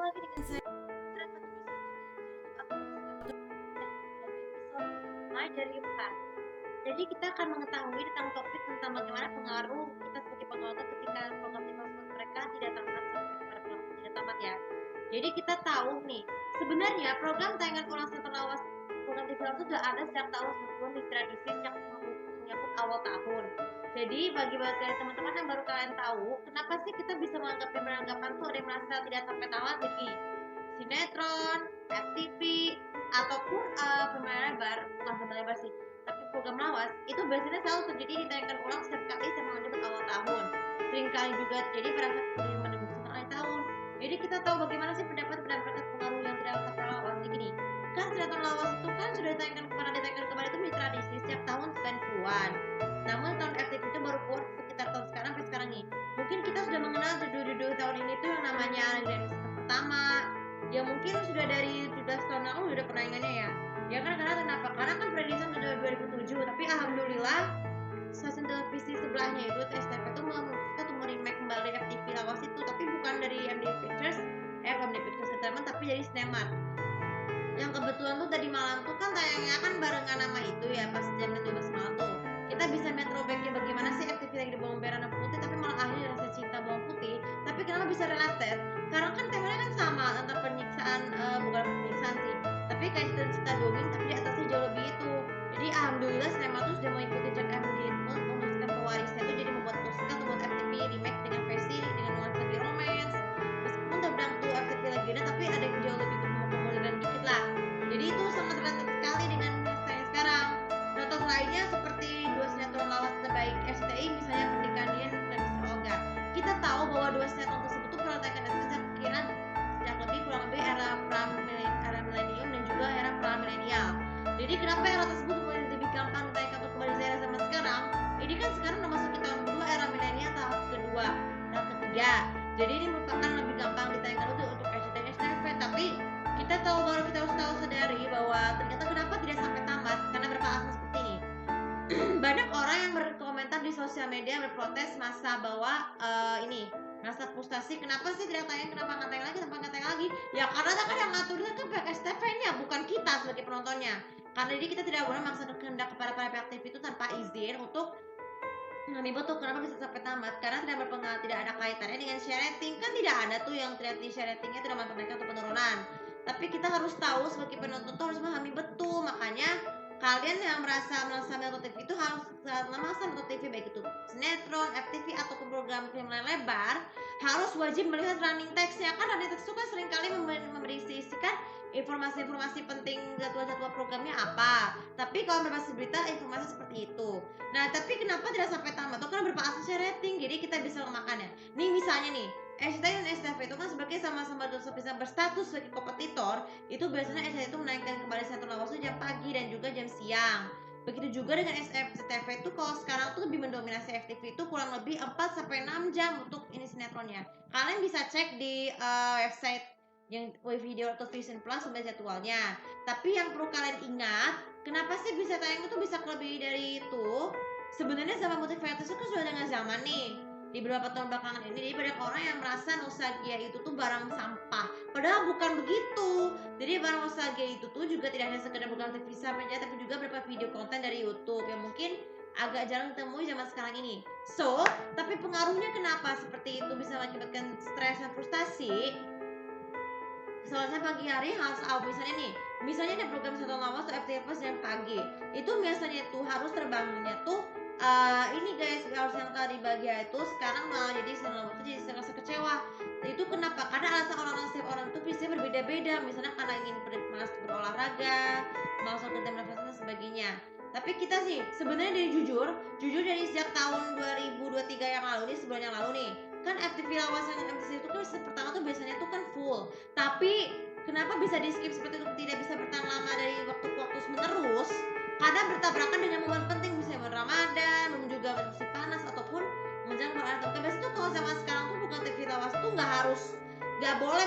lagi dengan saya mulai dari 4. Jadi kita akan mengetahui tentang topik tentang bagaimana pengaruh kita sebagai penonton ketika program TV mereka tidak tamat sampai kepada penonton tidak tamat ya. Jadi kita tahu nih, sebenarnya program tayangan ulang satu lawas program TV itu sudah ada sejak tahun sebelum tradisi sejak menyambut awal tahun. Jadi bagi teman-teman yang baru kalian tahu, kenapa sih kita bisa beranggapan tuh ada yang merasa tidak sampai tamat jadi sinetron, FTV, ataupun pemain lebar, bukan pemain lebar sih, tapi program lawas itu biasanya selalu terjadi ditayangkan ulang setiap kali sama menyebut awal tahun. Seringkali juga terjadi pada saat menyebut setengah tahun. Jadi kita tahu bagaimana sih pendapat pengaruh yang tidak dapat lawas gini. Kan sinetron lawas itu kan sudah ditayangkan kembali itu menjadi tradisi setiap tahun 90-an. Namun tahun FTV itu baru keluar sekitar tahun sekarang sampai sekarang nih. Mungkin kita sudah mengenal judul-judul tahun ini tuh yang namanya Grand pertama, ya mungkin sudah dari 17 tahun lalu sudah pernah ingatnya ya. Ya kan karena kenapa? Karena kan prediksi sudah 2007, tapi alhamdulillah stasiun televisi sebelahnya itu STV itu memutuskan untuk remake kembali FTV lawas itu, tapi bukan dari MD Pictures Entertainment, tapi dari Cinemark. Yang kebetulan tuh tadi malam tuh kan tayangnya kan barengan nama itu ya, pas jam 12 malam tuh kita bisa throwbacknya bagaimana sih FTV lagi di bawang merah dan putih, tapi malah akhirnya rasa cinta bawang putih. Tapi kenapa bisa related? Karena kan temanya kan sama tentang penyiksaan, bukan penyiksaan sih, tapi kayak cerita dongeng tapi di atasnya jauh lebih itu. Jadi alhamdulillah sinema tuh sudah mengikuti Jack MD untuk memutuskan pewarisnya itu, jadi membuat membuat FTV remake dengan versi dengan nuansa di romance. Meskipun terbilang tuh FTV legenda, tapi ada yang jauh lebih kemodernan dikit lah. Jadi itu sangat related sekali dengan yang sekarang. Contoh lainnya seperti dua sinetron lawas terbaik SCTI, misalnya Pernikahan Dian dan Mr. Olga. Kita tahu bahwa dua sinetron tersebut tuh pernah tayangkan sejak kurang lebih era milenium dan juga era pra-milenial. Jadi kenapa era tersebut lebih gampang ditayangkan untuk kembali era zaman sekarang? Ini kan sekarang udah masuk ke tahun kedua era milenial, tahap kedua, tahap ketiga. Jadi ini merupakan lebih gampang ditayangkan untuk SCTI STV. Tapi kita baru kita harus sadari bahwa ternyata kenapa tidak sampai tamat, karena berapa alasan seperti ini. Banyak orang yang berkomentar di sosial media berprotes masa bahwa ini rasa frustasi, kenapa sih tidak tayang, kenapa nggak tayang lagi, ya karena kan yang ngaturnya kan pihak STV-nya, bukan kita sebagai penontonnya. Karena jadi kita tidak boleh memaksa kehendak kepada para pihak TV itu tanpa izin untuk mengambil betul kenapa bisa sampai tamat, karena tidak ada kaitannya dengan share rating. Kan tidak ada tuh yang terjadi share ratingnya tidak mempernaikkan atau penurunan. Tapi kita harus tahu sebagai penonton tuh harus memahami betul. Makanya kalian yang merasa nonton TV itu harus nonton TV, baik itu sinetron, FTV ataupun program film lebar, harus wajib melihat running text-nya. Kan running text itu kan seringkali memberisikan informasi-informasi penting jadwal programnya apa. Tapi kalau berbasis berita informasi seperti itu. Nah, tapi kenapa tidak sampai tamat? Itu kan berbasis rating, jadi kita bisa memakannya. Nih misalnya nih, SCTI dan STV itu kan sebagai sama-sama bisa berstatus sebagai kompetitor, itu biasanya SCTI itu menaikkan kembali satu lawas jam pagi dan juga jam siang. Begitu juga dengan SCTV itu kalau sekarang tuh lebih mendominasi FTV itu kurang lebih 4-6 jam untuk ini sinetronnya. Kalian bisa cek di website yang video atau Vision Plus sudah jadwalnya. Tapi yang perlu kalian ingat, kenapa sih bisa tayang itu bisa lebih dari itu? Sebenarnya zaman multiverse itu kan sudah dengan zaman nih. Di beberapa tahun belakangan ini, jadi banyak orang yang merasa nostalgia itu tuh barang sampah. Padahal bukan begitu. Jadi barang nostalgia itu tuh juga tidak hanya sekedar program TV saja, tapi juga beberapa video konten dari YouTube yang mungkin agak jarang ditemui zaman sekarang ini. So, tapi pengaruhnya kenapa seperti itu bisa mengakibatkan stres dan frustasi? Soalnya pagi hari harus misalnya ada program satu lawas atau FTV pas jam pagi, itu biasanya tuh harus terbangunnya tuh ini guys, harus yang tadi pagi itu sekarang malah jadi serasa kecewa. Itu kenapa? Karena alasan setiap orang tuh bisa berbeda-beda. Misalnya karena ingin malas berolahraga, malas kerja dan sebagainya. Tapi kita sih sebenarnya jujur dari sejak tahun 2023 yang lalu nih, sebulan yang lalu nih, kan FTV lawas yang MTC itu kan pertama tuh biasanya tuh kan full. Tapi kenapa bisa di skip seperti itu, tidak bisa bertahan lama dari waktu ke waktu menerus? Karena bertabrakan dengan momen penting, misalnya Ramadan, momen juga musim panas ataupun menjelang bulan Ramadan. Biasanya tuh kalau zaman sekarang tuh bukan TV lawas tuh nggak boleh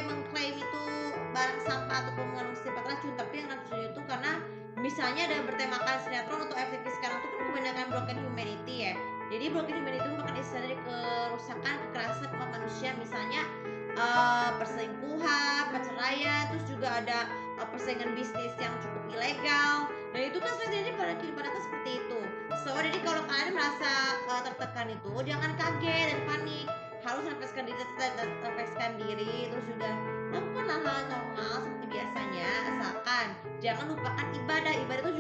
mengklaim itu barang sampah ataupun mengandung sifat racun. Tapi yang racun itu karena misalnya ada bertemakan sinetron untuk FTV sekarang tuh kan kebanyakan broken humanity ya. Jadi broken humanity itu merupakan istilah dari kerusakan, kekerasan umat manusia. Misalnya perselingkuhan, perceraian, terus juga ada persaingan bisnis yang cukup ilegal. Dan itu kan sering terjadi pada kehidupan kita seperti itu. So, jadi kalau kalian merasa tertekan itu, jangan kaget dan panik. Harus refleksikan diri, terus juga lakukan hal-hal normal seperti biasanya, asalkan jangan lupakan ibadah. Ibadah itu